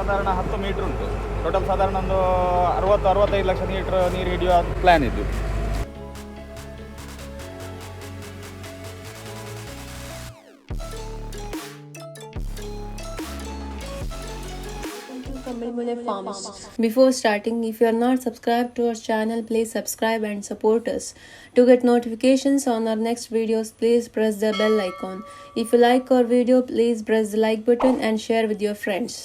ಸಾಧಾರಣ 10 ಮೀಟ್ರ್ ಉಂಟು. ಟೋಟಲ್ ಸಾಧಾರಣ ಒಂದು 60-65 ಲಕ್ಷ ನೀರು ಹಿಡಿಯುವ ಪ್ಲ್ಯಾನ್ ಇದು. Farms. Before starting, if you are not subscribed to our channel, please subscribe and support us. To get notifications on our next videos, please press the bell icon. If you like our video, please press the like button and share with your friends.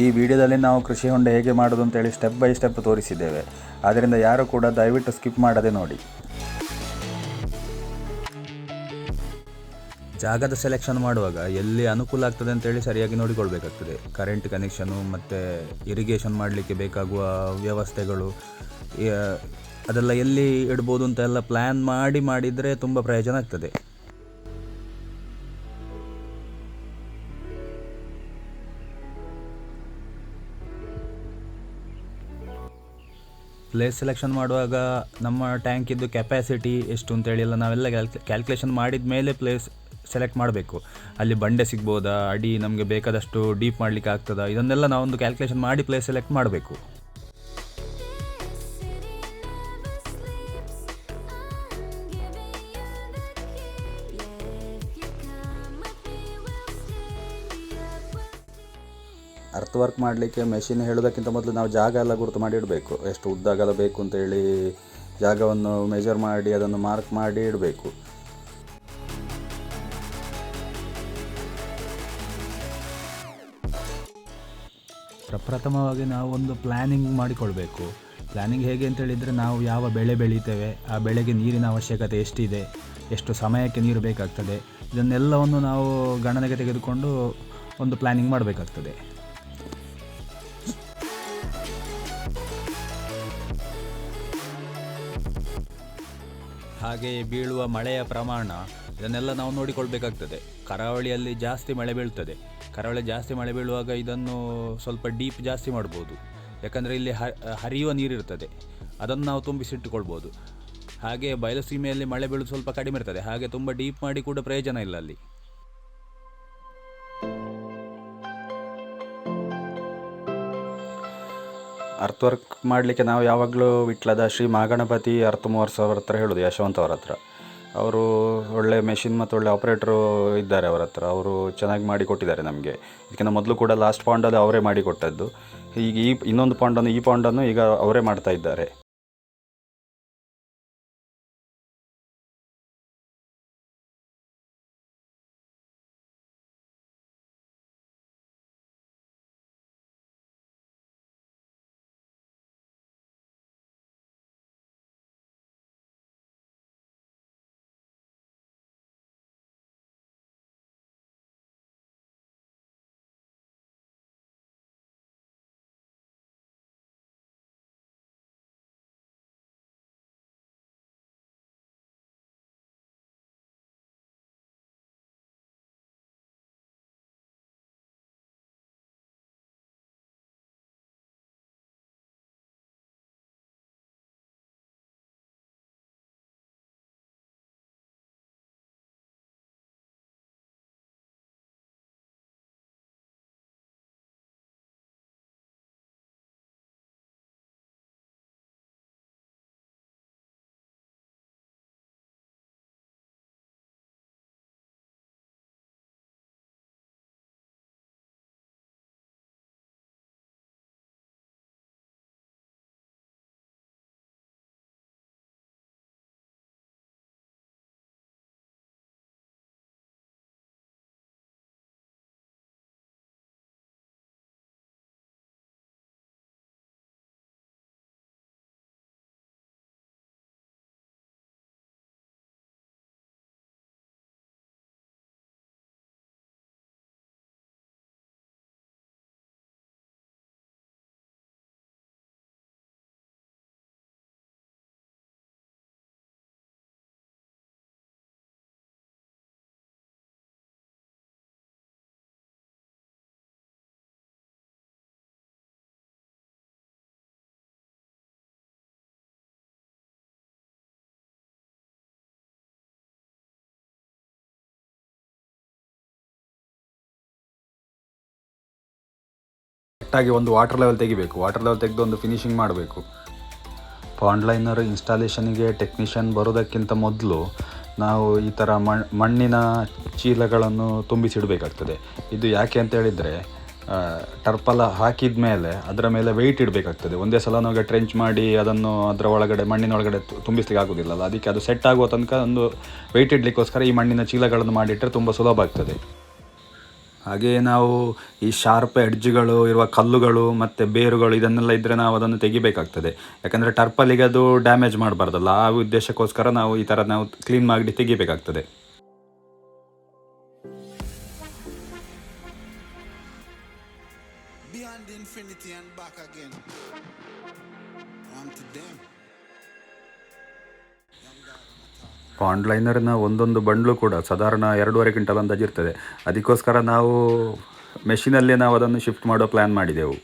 ಈ ವಿಡಿಯೋದಲ್ಲಿ ನಾವು ಕೃಷಿ ಹೊಂಡ ಹೇಗೆ ಮಾಡೋದು ಅಂತೇಳಿ step by step ತೋರಿಸಿದ್ದೇವೆ. ಆದ್ದರಿಂದ ಯಾರು ಕೂಡ ದಯವಿಟ್ಟು ಸ್ಕಿಪ್ ಮಾಡದೆ ನೋಡಿ. ಜಾಗದ ಸೆಲೆಕ್ಷನ್ ಮಾಡುವಾಗ ಎಲ್ಲಿ ಅನುಕೂಲ ಆಗ್ತದೆ ಅಂತೇಳಿ ಸರಿಯಾಗಿ ನೋಡಿಕೊಳ್ಬೇಕಾಗ್ತದೆ. ಕರೆಂಟ್ ಕನೆಕ್ಷನು ಮತ್ತು ಇರಿಗೇಷನ್ ಮಾಡಲಿಕ್ಕೆ ಬೇಕಾಗುವ ವ್ಯವಸ್ಥೆಗಳು ಅದೆಲ್ಲ ಎಲ್ಲಿ ಇಡ್ಬೋದು ಅಂತೆಲ್ಲ ಪ್ಲ್ಯಾನ್ ಮಾಡಿದರೆ ತುಂಬ ಪ್ರಯೋಜನ ಆಗ್ತದೆ. ಪ್ಲೇಸ್ ಸೆಲೆಕ್ಷನ್ ಮಾಡುವಾಗ ನಮ್ಮ ಟ್ಯಾಂಕಿದ್ದು ಕೆಪಾಸಿಟಿ ಎಷ್ಟು ಅಂತೇಳಿ ಎಲ್ಲ ನಾವೆಲ್ಲ ಕ್ಯಾಲ್ಕುಲೇಷನ್ ಮಾಡಿದ ಮೇಲೆ ಪ್ಲೇಸ್ ಸೆಲೆಕ್ಟ್ ಮಾಡಬೇಕು. ಅಲ್ಲಿ ಬಂಡೆ ಸಿಗ್ಬೋದಾ, ಅಡಿ ನಮಗೆ ಬೇಕಾದಷ್ಟು ಡೀಪ್ ಮಾಡಲಿಕ್ಕೆ ಆಗ್ತದಾ, ಇದನ್ನೆಲ್ಲ ನಾವೊಂದು ಕ್ಯಾಲ್ಕುಲೇಷನ್ ಮಾಡಿ ಪ್ಲೇಸ್ ಸೆಲೆಕ್ಟ್ ಮಾಡಬೇಕು. ಅರ್ತ್ ವರ್ಕ್ ಮಾಡಲಿಕ್ಕೆ ಮೆಷಿನ್ ಹೇಳೋದಕ್ಕಿಂತ ಮೊದಲು ನಾವು ಜಾಗ ಎಲ್ಲ ಗುರುತು ಮಾಡಿ ಇಡಬೇಕು. ಎಷ್ಟು ಉದ್ದ ಅಗಲ ಬೇಕು ಅಂತೇಳಿ ಜಾಗವನ್ನು ಮೆಜರ್ ಮಾಡಿ ಅದನ್ನು ಮಾರ್ಕ್ ಮಾಡಿ ಇಡಬೇಕು. ಪ್ರಪ್ರಥಮವಾಗಿ ನಾವು ಒಂದು ಪ್ಲ್ಯಾನಿಂಗ್ ಮಾಡಿಕೊಳ್ಬೇಕು. ಪ್ಲ್ಯಾನಿಂಗ್ ಹೇಗೆ ಅಂತೇಳಿದರೆ, ನಾವು ಯಾವ ಬೆಳೆ ಬೆಳೀತೇವೆ, ಆ ಬೆಳೆಗೆ ನೀರಿನ ಅವಶ್ಯಕತೆ ಎಷ್ಟಿದೆ, ಎಷ್ಟು ಸಮಯಕ್ಕೆ ನೀರು ಬೇಕಾಗ್ತದೆ, ಇದನ್ನೆಲ್ಲವನ್ನು ನಾವು ಗಣನೆಗೆ ತೆಗೆದುಕೊಂಡು ಒಂದು ಪ್ಲ್ಯಾನಿಂಗ್ ಮಾಡಬೇಕಾಗ್ತದೆ. ಹಾಗೆಯೇ ಬೀಳುವ ಮಳೆಯ ಪ್ರಮಾಣ ಇದನ್ನೆಲ್ಲ ನಾವು ನೋಡಿಕೊಳ್ಬೇಕಾಗ್ತದೆ. ಕರಾವಳಿಯಲ್ಲಿ ಜಾಸ್ತಿ ಮಳೆ ಬೀಳ್ತದೆ. ಕರಾವಳಿ ಜಾಸ್ತಿ ಮಳೆ ಬೀಳುವಾಗ ಇದನ್ನು ಸ್ವಲ್ಪ ಡೀಪ್ ಜಾಸ್ತಿ ಮಾಡ್ಬೋದು. ಯಾಕಂದರೆ ಇಲ್ಲಿ ಹರಿಯುವ ನೀರಿರ್ತದೆ, ಅದನ್ನು ನಾವು ತುಂಬಿಸಿಟ್ಟುಕೊಳ್ಬೋದು. ಹಾಗೆ ಬಯಲುಸೀಮೆಯಲ್ಲಿ ಮಳೆ ಬೀಳೋದು ಸ್ವಲ್ಪ ಕಡಿಮೆ ಇರ್ತದೆ, ಹಾಗೆ ತುಂಬ ಡೀಪ್ ಮಾಡಿ ಕೂಡ ಪ್ರಯೋಜನ ಇಲ್ಲ ಅಲ್ಲಿ. ಅರ್ತ್ ವರ್ಕ್ ಮಾಡಲಿಕ್ಕೆ ನಾವು ಯಾವಾಗಲೂ ವಿಟ್ಲದ ಶ್ರೀ ಮಹಾಗಣಪತಿ earthmovers ಅವ್ರ ಹತ್ರ ಹೇಳೋದು, ಯಶವಂತ್ ಅವ್ರ ಹತ್ರ. ಅವರು ಒಳ್ಳೆ ಮೆಷಿನ್ ಮತ್ತು ಒಳ್ಳೆ ಆಪ್ರೇಟ್ರು ಇದ್ದಾರೆ ಅವರ ಹತ್ರ. ಅವರು ಚೆನ್ನಾಗಿ ಮಾಡಿ ಕೊಟ್ಟಿದ್ದಾರೆ ನಮಗೆ. ಇದಕ್ಕಿಂತ ಮೊದಲು ಕೂಡ ಲಾಸ್ಟ್ ಪಾಂಡಲ್ಲಿ ಅವರೇ ಮಾಡಿಕೊಟ್ಟದ್ದು. ಈಗ ಇನ್ನೊಂದು ಪಾಂಡನ್ನು ಈಗ ಅವರೇ ಮಾಡ್ತಾ ಇದ್ದಾರೆ. ಕರೆಕ್ಟಾಗಿ ಒಂದು ವಾಟರ್ ಲೆವೆಲ್ ತೆಗಿಬೇಕು. ವಾಟರ್ ಲೆವೆಲ್ ತೆಗೆದು ಒಂದು ಫಿನಿಶಿಂಗ್ ಮಾಡಬೇಕು. ಪಾಂಡ್ ಲೈನರ್ ಇನ್ಸ್ಟಾಲೇಷನಿಗೆ ಟೆಕ್ನಿಷಿಯನ್ ಬರೋದಕ್ಕಿಂತ ಮೊದಲು ನಾವು ಈ ಥರ ಮಣ್ಣಿನ ಚೀಲಗಳನ್ನು ತುಂಬಿಸಿಡಬೇಕಾಗ್ತದೆ. ಇದು ಯಾಕೆ ಅಂತ ಹೇಳಿದರೆ, ಟರ್ಪಲ ಹಾಕಿದ ಮೇಲೆ ಅದರ ಮೇಲೆ ವೆಯ್ಟ್ ಇಡಬೇಕಾಗ್ತದೆ. ಒಂದೇ ಸಲ ನಾವು ಟ್ರೆಂಚ್ ಮಾಡಿ ಅದನ್ನು ಅದರ ಒಳಗಡೆ ಮಣ್ಣಿನೊಳಗಡೆ ತುಂಬಿಸ್ಲಿಕ್ಕೆ ಆಗೋದಿಲ್ಲಲ್ಲ. ಅದಕ್ಕೆ ಅದು ಸೆಟ್ ಆಗುವ ತನಕ ಒಂದು ವೆಯ್ಟ್ ಇಡಲಿಕ್ಕೋಸ್ಕರ ಈ ಮಣ್ಣಿನ ಚೀಲಗಳನ್ನು ಮಾಡಿಟ್ಟರೆ ತುಂಬ ಸುಲಭ ಆಗ್ತದೆ. ಹಾಗೆಯೇ ನಾವು ಈ ಶಾರ್ಪ್ ಎಡ್ಜ್ಗಳು ಇರುವ ಕಲ್ಲುಗಳು ಮತ್ತು ಬೇರುಗಳು ಇದನ್ನೆಲ್ಲ ಇದ್ದರೆ ನಾವು ಅದನ್ನು ತೆಗಿಬೇಕಾಗ್ತದೆ. ಯಾಕಂದರೆ ಟರ್ಪಲಿಗೆ ಅದು ಡ್ಯಾಮೇಜ್ ಮಾಡಬಾರ್ದಲ್ಲ. ಆ ಉದ್ದೇಶಕ್ಕೋಸ್ಕರ ನಾವು ಈ ಥರ ನಾವು ಕ್ಲೀನ್ ಮಾಡಿ ತೆಗಿಬೇಕಾಗ್ತದೆ. ಪಾಂಡ್ ಲೈನರ್ನ ಒಂದೊಂದು ಬಂಡ್ಲು ಕೂಡ ಸಾಧಾರಣ 2.5 ಕ್ವಿಂಟಲ್ ಅಂದಾಜು ಇರ್ತದೆ. ಅದಕ್ಕೋಸ್ಕರ ನಾವು ಮೆಷಿನಲ್ಲೇ ನಾವು ಅದನ್ನು ಶಿಫ್ಟ್ ಮಾಡೋ ಪ್ಲ್ಯಾನ್ ಮಾಡಿದೆವು.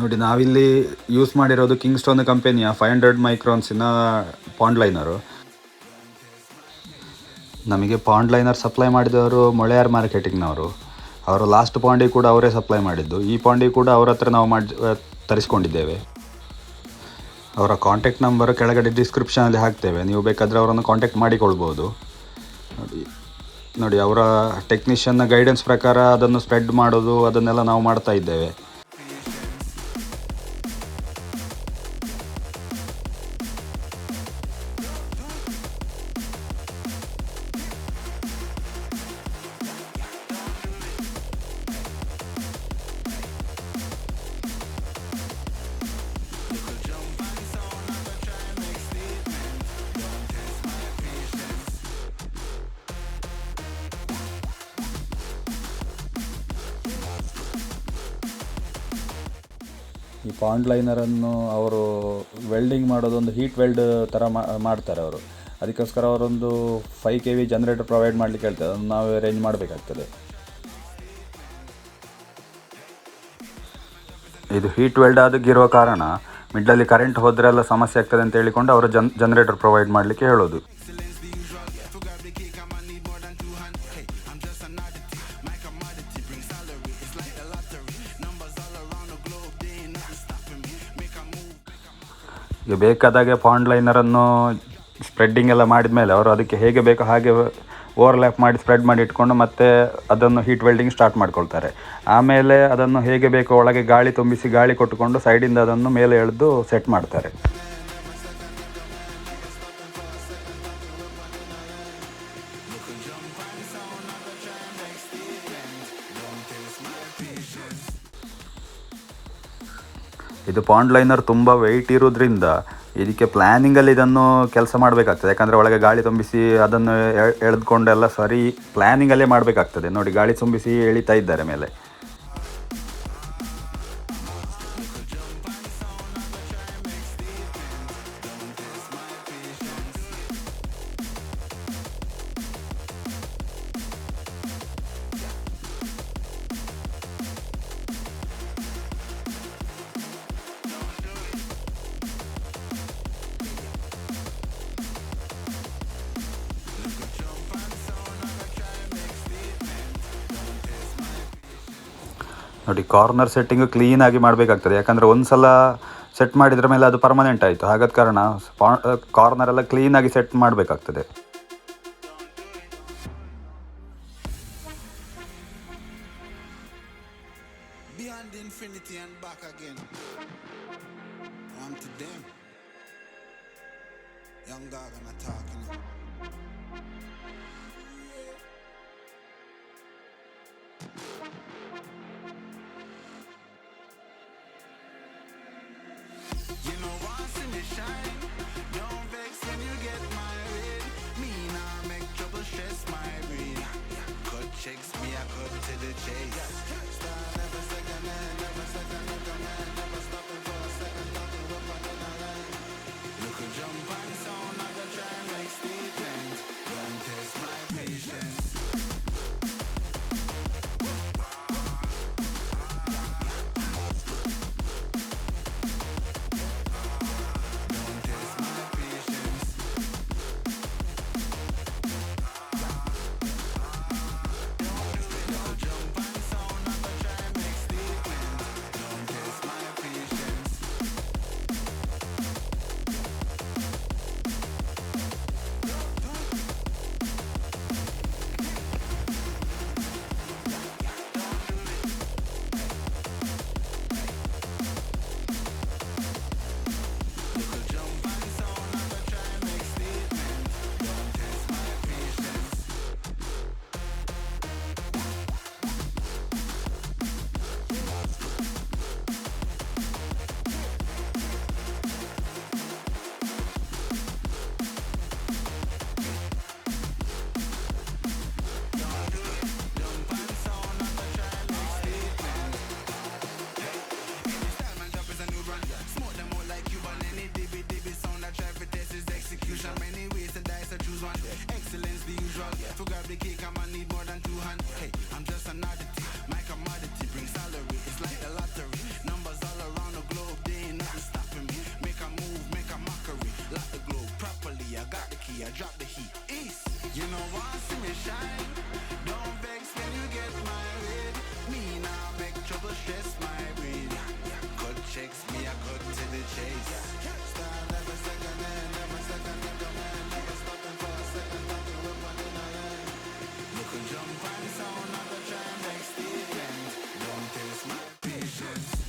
ನೋಡಿ, ನಾವಿಲ್ಲಿ ಯೂಸ್ ಮಾಡಿರೋದು ಕಿಂಗ್ಸ್ಟೋನ್ ಕಂಪೆನಿಯ 500 ಮೈಕ್ರಾನ್ಸಿನ ಪಾಂಡ್ ಲೈನರು. ನಮಗೆ ಪಾಂಡ್ ಲೈನರ್ ಸಪ್ಲೈ ಮಾಡಿದವರು ಮೊಳೆಯಾರ್ ಮಾರ್ಕೆಟಿಂಗ್ನವರು. ಅವರು ಲಾಸ್ಟ್ ಪಾಂಡಿಗೆ ಕೂಡ ಅವರೇ ಸಪ್ಲೈ ಮಾಡಿದ್ದು. ಈ ಪಾಂಡಿಗೆ ಕೂಡ ಅವ್ರ ಹತ್ರ ನಾವು ತರಿಸ್ಕೊಂಡಿದ್ದೇವೆ. ಅವರ ಕಾಂಟ್ಯಾಕ್ಟ್ ನಂಬರ್ ಕೆಳಗಡೆ ಡಿಸ್ಕ್ರಿಪ್ಷನಲ್ಲಿ ಹಾಕ್ತೇವೆ. ನೀವು ಬೇಕಾದರೆ ಅವರನ್ನು ಕಾಂಟ್ಯಾಕ್ಟ್ ಮಾಡಿಕೊಳ್ಬೋದು. ನೋಡಿ ಅವರ ಟೆಕ್ನಿಷಿಯನ್ನ ಗೈಡೆನ್ಸ್ ಪ್ರಕಾರ ಅದನ್ನು ಸ್ಪ್ರೆಡ್ ಮಾಡೋದು ಅದನ್ನೆಲ್ಲ ನಾವು ಮಾಡ್ತಾ ಇದ್ದೇವೆ. ಈ ಪಾಂಡ್ ಲೈನರನ್ನು ಅವರು ವೆಲ್ಡಿಂಗ್ ಮಾಡೋದೊಂದು ಹೀಟ್ ವೆಲ್ಡ್ ಥರ ಮಾಡ್ತಾರೆ ಅವರು. ಅದಕ್ಕೋಸ್ಕರ ಅವರೊಂದು 5 kV ಜನರೇಟರ್ ಪ್ರೊವೈಡ್ ಮಾಡಲಿಕ್ಕೆ ಹೇಳ್ತಾರೆ. ಅದನ್ನು ನಾವು ಅರೇಂಜ್ ಮಾಡಬೇಕಾಗ್ತದೆ. ಇದು ಹೀಟ್ ವೆಲ್ಡ್ ಆಗಿರುವ ಕಾರಣ ಮಿಡ್ಲಲ್ಲಿ ಕರೆಂಟ್ ಹೋದರೆ ಎಲ್ಲ ಸಮಸ್ಯೆ ಆಗ್ತದೆ ಅಂತ ಹೇಳಿಕೊಂಡು ಅವರು ಜನರೇಟರ್ ಪ್ರೊವೈಡ್ ಮಾಡಲಿಕ್ಕೆ ಹೇಳೋದು. ಈಗ ಬೇಕಾದಾಗೆ ಪಾಂಡ್ ಲೈನರನ್ನು ಸ್ಪ್ರೆಡ್ಡಿಂಗ್ ಎಲ್ಲ ಮಾಡಿದ ಮೇಲೆ ಅವರು ಅದಕ್ಕೆ ಹೇಗೆ ಬೇಕೋ ಹಾಗೆ ಓವರ್ಲ್ಯಾಪ್ ಮಾಡಿ ಸ್ಪ್ರೆಡ್ ಮಾಡಿ ಇಟ್ಕೊಂಡು ಮತ್ತೆ ಅದನ್ನು ಹೀಟ್ ವೆಲ್ಡಿಂಗ್ ಸ್ಟಾರ್ಟ್ ಮಾಡ್ಕೊಳ್ತಾರೆ. ಆಮೇಲೆ ಅದನ್ನು ಹೇಗೆ ಬೇಕೋ ಒಳಗೆ ಗಾಳಿ ತುಂಬಿಸಿ ಗಾಳಿ ಕೊಟ್ಟುಕೊಂಡು ಸೈಡಿಂದ ಅದನ್ನು ಮೇಲೆ ಎಳೆದು ಸೆಟ್ ಮಾಡ್ತಾರೆ. ಇದು ಪಾಂಡ್ ಲೈನರ್ ತುಂಬ ವೆಯ್ಟ್ ಇರೋದ್ರಿಂದ ಇದಕ್ಕೆ ಪ್ಲ್ಯಾನಿಂಗಲ್ಲಿ ಇದನ್ನು ಕೆಲಸ ಮಾಡಬೇಕಾಗ್ತದೆ. ಯಾಕಂದರೆ ಒಳಗೆ ಗಾಳಿ ತುಂಬಿಸಿ ಅದನ್ನು ಎಳೆದುಕೊಂಡೆಲ್ಲ ಸರಿ ಪ್ಲ್ಯಾನಿಂಗಲ್ಲೇ ಮಾಡಬೇಕಾಗ್ತದೆ. ನೋಡಿ, ಗಾಳಿ ತುಂಬಿಸಿ ಎಳಿತಾ ಇದ್ದಾರೆ ಮೇಲೆ. ನೋಡಿ, ಕಾರ್ನರ್ ಸೆಟ್ಟಿಂಗು ಕ್ಲೀನಾಗಿ ಮಾಡಬೇಕಾಗ್ತದೆ. ಯಾಕಂದರೆ ಒಂದು ಸಲ ಸೆಟ್ ಮಾಡಿದ್ರ ಮೇಲೆ ಅದು ಪರ್ಮನೆಂಟ್ ಆಯಿತು. ಹಾಗಾದ ಕಾರಣ ಕಾರ್ನರೆಲ್ಲ ಕ್ಲೀನಾಗಿ ಸೆಟ್ ಮಾಡಬೇಕಾಗ್ತದೆ.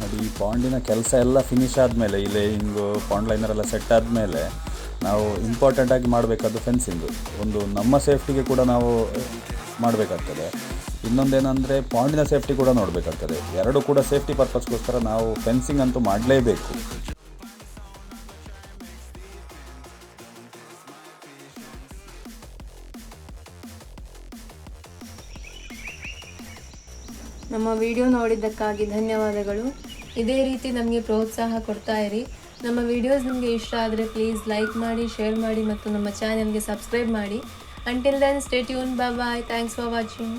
ಅದು ಈ ಪಾಂಡಿನ ಕೆಲಸ ಎಲ್ಲ ಫಿನಿಶ್ ಆದಮೇಲೆ ಈ ಲೇಯಿಂಗು ಪಾಂಡ್ ಲೈನರ್ ಎಲ್ಲ ಸೆಟ್ ಆದಮೇಲೆ ನಾವು ಇಂಪಾರ್ಟೆಂಟಾಗಿ ಮಾಡಬೇಕಾದ್ದು ಫೆನ್ಸಿಂಗು. ಒಂದು ನಮ್ಮ ಸೇಫ್ಟಿಗೆ ಕೂಡ ನಾವು ಮಾಡಬೇಕಾಗ್ತದೆ, ಇನ್ನೊಂದೇನೆಂದರೆ ಪಾಂಡಿನ ಸೇಫ್ಟಿ ಕೂಡ ನೋಡಬೇಕಾಗ್ತದೆ. ಎರಡು ಕೂಡ ಸೇಫ್ಟಿ ಪರ್ಪಸ್ಗೋಸ್ಕರ ನಾವು ಫೆನ್ಸಿಂಗ್ ಅಂತೂ ಮಾಡಲೇಬೇಕು. ನಮ್ಮ ವಿಡಿಯೋ ನೋಡಿದ್ದಕ್ಕಾಗಿ ಧನ್ಯವಾದಗಳು. ಇದೇ ರೀತಿ ನಮಗೆ ಪ್ರೋತ್ಸಾಹ ಕೊಡ್ತಾ ಇರಿ. ನಮ್ಮ ವಿಡಿಯೋಸ್ ನಿಮಗೆ ಇಷ್ಟ ಆದರೆ ಪ್ಲೀಸ್ ಲೈಕ್ ಮಾಡಿ, ಶೇರ್ ಮಾಡಿ ಮತ್ತು ನಮ್ಮ ಚಾನೆಲ್ಗೆ ಸಬ್ಸ್ಕ್ರೈಬ್ ಮಾಡಿ. Until then stay tune, bye bye, thanks for watching.